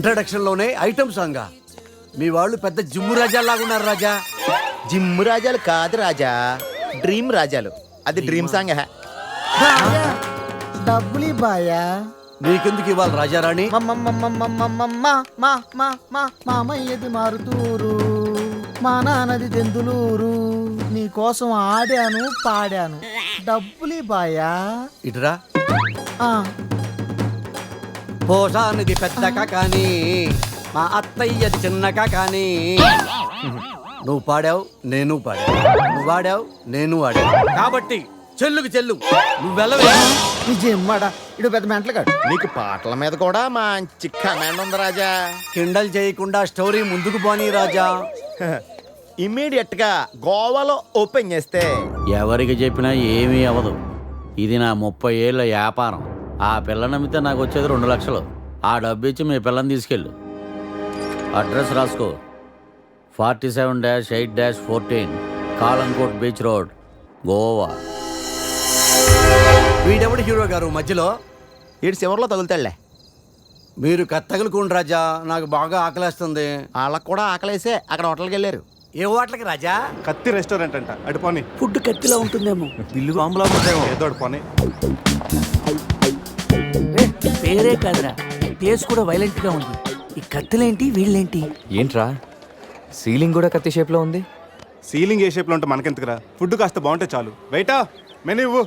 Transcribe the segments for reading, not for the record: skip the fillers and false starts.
Introduction లోనే item song. మీ వాళ్ళు పెద్ద జిమ్ము రాజాలాగా ఉన్నారు రాజా. జిమ్ రాజాలు కాదు రాజా, డ్రీమ్ రాజాలు. అది డ్రీమ్ సాంగ్. డబ్బులు బాయా. నీకెందుకు ఇవ్వాలి రాజారాణి? మామయ్యది మారుతూరు, మా నాన్నది దెందులూరు. నీకోసం ఆడాను పాడాను, డబ్బులు బాయా. ఇటురా. ఆ, పోషానిది పెద్దక కానీ మా అత్తయ్యది చిన్నక కానీ. నువ్వు పాడావు నేను పాడావు, నువ్వు వాడావు నేను వాడావు, కాబట్టి చెల్లుకు చెల్లు. నువ్వు వెళ్ళవే. నిజమ్మడా ఇడు పెద్ద మెంటలు కాడు. నీకు పాటల మీద కూడా మంచి కమాండ్ ఉంది రాజా. కిండల్ చేయకుండా స్టోరీ ముందుకు పోనీ రాజా. ఇమ్మీడియట్ గా గోవాలో ఓపెన్ చేస్తే ఎవరికి చెప్పినా ఏమీ అవ్వదు. ఇది నా 30 ఏళ్ళ వ్యాపారం. ఆ పిల్ల నమ్మితే నాకు వచ్చేది 2 లక్షలు. ఆ డబ్బు ఇచ్చి మీ పిల్లని తీసుకెళ్ళు. అడ్రస్ రాసుకో. 47-8-14 కాలంకోట్ బీచ్ రోడ్, గోవా. వీడెవడు హీరో గారు మధ్యలో? ఇటు చివరిలో తగులుతాడులే. మీరు కత్తగలుకోండి రాజా, నాకు బాగా ఆకలేస్తుంది. వాళ్ళకు కూడా ఆకలేసే అక్కడ హోటల్కి వెళ్ళారు. ఏ హోటల్కి రాజా? కత్తి రెస్టారెంట్ అంట, అడుపోని. ఫుడ్ కత్తిలా ఉంటుందేమో, బిల్లు బాంబులా ఉంటుందేమో. ఏదో అడుపోని. పేరే కాదురా, టేస్ట్ కూడా వైలెంట్ గా ఉంది. ఈ కత్తులేంటి వీళ్ళేంటి? ఏంట్రా సీలింగ్ కూడా కత్తి షేప్ లో ఉంది? సీలింగ్ ఏ షేప్ లో ఉంటే మనకెందుకురా, ఫుడ్ కాస్త బాగుంటే చాలు. వెయిటా మెనూ ఇవ్వు.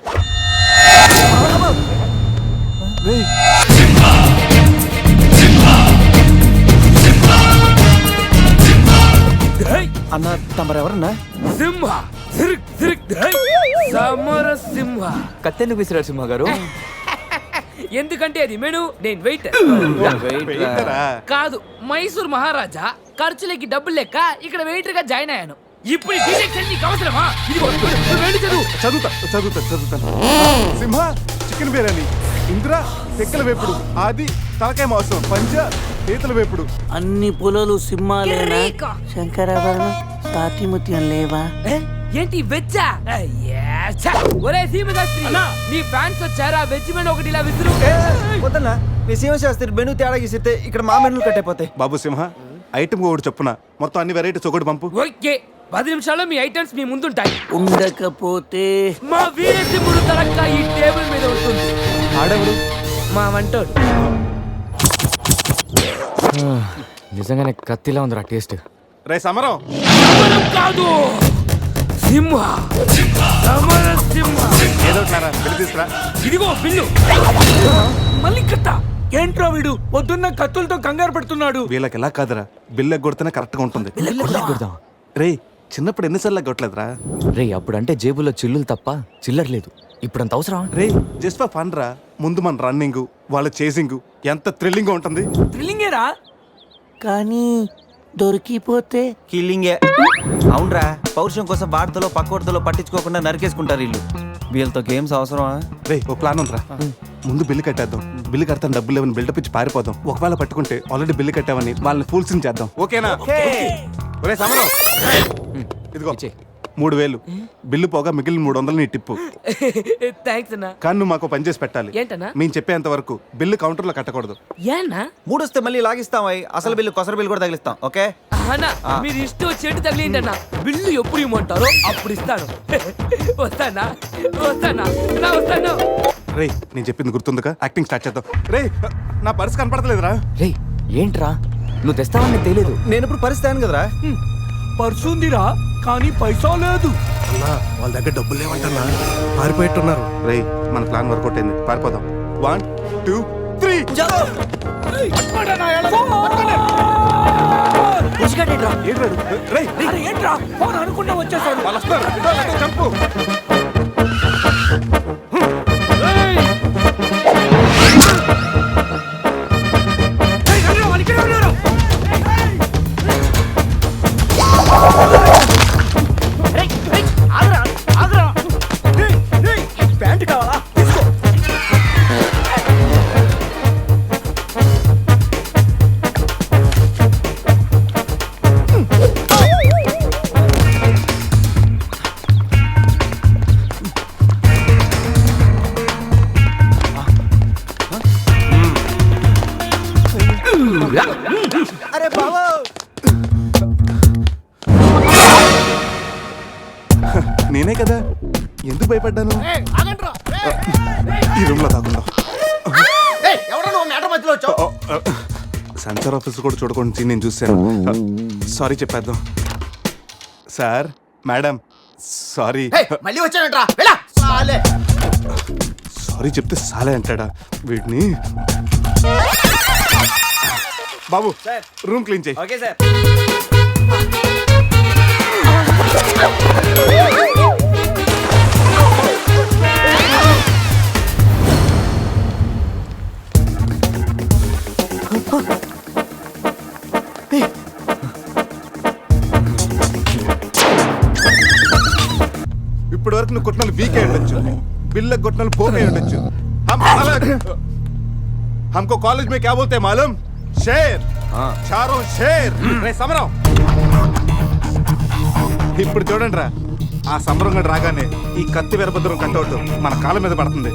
అన్న తమరెవరన్నా? సింహ సిరిక్ సిరిక్ సమర సింహ. కత్తెందుకు విసిరారు సింహ గారు? ఎందుకంటే అది మెను, నేను వెయిటర్ వెయిటరా? కాదు, మైసూర్ మహారాజా. ఖర్చులకి డబ్బులు లెక్క ఇక్కడ వెయిటర్ గా జాయిన్ అయ్యాను. ఇప్పుడు ఈ డీటెయిల్స్ అన్ని నీకు అవసరమా? ఇదిగో నువ్వు వెళ్ళి చదువు. చదువుతాను. సింహ చికెన్ బిర్యానీ, ఇంద్ర తెక్కల వేపుడు, ఆది తలకాయ మాంసం, పంజ పీతల వేపుడు. అన్ని పొలాలు సింహాలేనా? శంకరాభరణం సాతిముత్యం లేవా? ఏంటి వెచ్చా? ఒరే సీమశాస్త్రి, నీ ఫ్యాన్స్ వచ్చారా? వెజ్ మెను ఒకటి ఇలా విసురు. వద్దన్నా, మీ సింహశాస్త్రి మెను తేడా గీసితే ఇక్కడ మా మెనూలు కట్టయిపోతాయి. బాబు సింహ, ఐటమ్ ఒకటి చెప్పున మొత్తం అన్ని వెరైటీస్ ఒకటి పంపు. ఓకే, 10 నిమిషాల్లో మీ ఐటమ్స్ మీ ముందుంటాయి. ఉండకపోతే మా వీరసింహుడు తలక్క ఈ టేబుల్ మీద ఉంటుంది. ఆడవుడు మా వంటోడు. నిజంగానే కత్తిలా ఉందిరా టేస్ట్. రే సమరం, సమరం కాదు, సింహ. సమర సింహ. ఏదో ఒకటిరా, బిల్లు తీసుకురా. ఇదిగో బిల్లు. మళ్ళీ కట్ట. ఏంట్రా వీడు పొద్దున్న కత్తులతో కంగారు పడుతున్నాడు? వీళ్ళకి ఎలా కాదురా, బిల్లు ఎగ్గొడితేనే కరెక్ట్ గా ఉంటుంది. రే చిన్నప్పుడు ఎన్నిసార్లు ఎగ్గొట్టలేదురా? రే అప్పుడంటే జేబులో చిల్లులు తప్ప చిల్లర లేదు. ఇప్పుడంత అవసరం? రే జస్ట్ ఫర్ ఫన్ రా. ముందు మన రన్నింగ్, వాళ్ళ చేసింగ్ ఎంత థ్రిల్లింగ్ గా ఉంటుంది. థ్రిల్లింగేరా, కానీ దొరికిపోతే కిల్లింగే. అవునరా, పౌరుషం కోసం వార్తలో పక్కోడతలో పట్టించుకోకుండా నరికేసుకుంటారు వీళ్ళు. వీళ్ళతో గేమ్స్ అవసరమా? రే ఓ ప్లాన్ ఉందిరా. ముందు బిల్లు కట్టేద్దాం. బిల్లు కడతాను డబ్బులు లేవని బిల్డప్ ఇచ్చి పారిపోదాం. ఒకవేళ పట్టుకుంటే ఆల్రెడీ బిల్లు కట్టామని వాళ్ళని ఫూల్సింగ్ చేద్దాం. ఓకేనా? ఒరే సమరం, ఇదిగో 3000 బిల్లు పోగా మిగిలిన 300 నీ టిప్పు. థ్యాంక్స్ అన్నా. కానీ నువ్వు మాకు పని చేసి పెట్టాలి. ఏంటన్నా? మేము చెప్పేంత వరకు బిల్లు కౌంటర్ లో కట్టకూడదు. ఏనా? మూడొస్తే మళ్ళీ లాగిస్తాం. అసలు బిల్లు కొసర బిల్లు కూడా తగిలిస్తాం. ఓకే అన్నా, మీరు ఇష్టం చెట్టు తగిలిండి అన్న. బిల్లు ఎప్పుడు ఇమ్మంటారో అప్పుడు ఇస్తాను. వస్తానా వస్తాను. రే నేను చెప్పింది గుర్తుందిగా, యాక్టింగ్ స్టార్ట్ చేద్దాం. రే నా పర్స్ కనపడతలేదురా. రే ఏంట్రా నువ్వు తెస్తావని తెలియదు. నేను ఇప్పుడు పరిస్థితి కదరా. పర్సుందిరా, కానీ పైసా లేదు. వాళ్ళ దగ్గర డబ్బులు లేవంటన్నా, పారిపోయేట్టున్నారు. రే మన ప్లాన్ వర్కౌట్ అయింది, పారిపోదాం. 1 2 3 ఏంట్రా ఫోన్ అనుకున్నా వచ్చేసాడు. వాళ్ళు వస్తారు. చంపు. ఎందుకు భయపడ్డాను ఈ రూమ్ లో కాకుండా ఎవడో నువ్వు మేటర్ మధ్యలో వచ్చావు. సెన్సార్ ఆఫీస్ కూడా చూడకుండా నేను చూశాను. సారీ చెప్పేద్దాం. Sir madam sorry. మళ్ళీ వచ్చానంట్రా వెళ్ళా సాలే. సారీ చెప్తే సాలే అంటాడా వీడిని. బాబు రూమ్ క్లీన్ చేయి. Okay sir. ఇప్పటి వరకు నువ్వు కొట్టినాలు వీక్ అయి ఉండొచ్చు, బిల్ల కొట్టినాలు పోక్ అయి ఉండొచ్చు. हमको कॉलेज में क्या बोलते हैं मालूम? शेर. चारों शेर. రే సమరం. ఇప్పుడు చూడండి రా, ఆ సమరం గడు రాగానే ఈ కత్తి వీరభద్రం కట్అవుట్ మన కాళ్ళ మీద పడుతుంది.